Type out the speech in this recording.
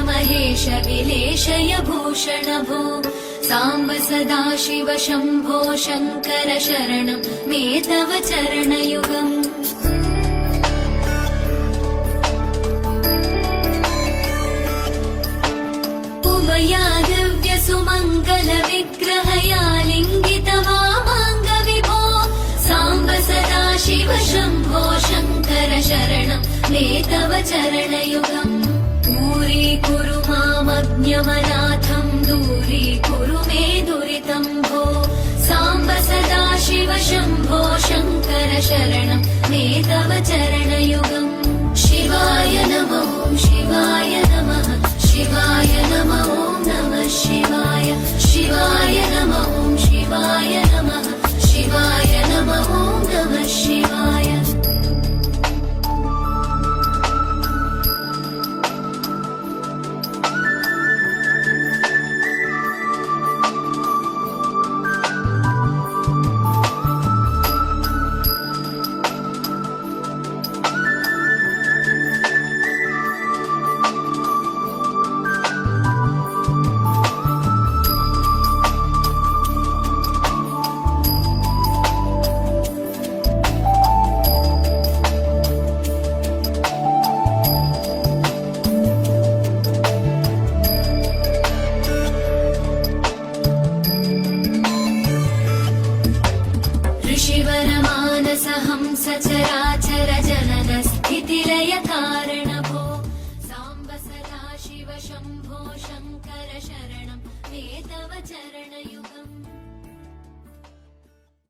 महेश विलेशय भूषण भो साम्ब सदाशिव शम्भो शङ्कर शरणं मे तव चरणयुगम् उमया दिव्य सुमङ्गल विग्रहया लिङ्गित वामाङ्ग विभो साम्ब सदाशिव शम्भो शङ्कर शरणं मे तव चरणयुगम् दूरीकुरु मामज्ञमनाथं दूरीकुरु मे दुरितं भो साम्ब सदाशिव शम्भो शङ्कर शरणं मे तव चरणयुगम् शिवाय नमो शिवाय नमः शिवाय नमो नमः शिवाय शिवाय नमो शिवाय नमः शिवाय नमो नमः शिवाय ऋषिवरमानसहंस चराचर जनन स्थितिलय कारण भो साम्ब सदाशिव शम्भो शङ्कर शरणं मे तव चरणयुगम्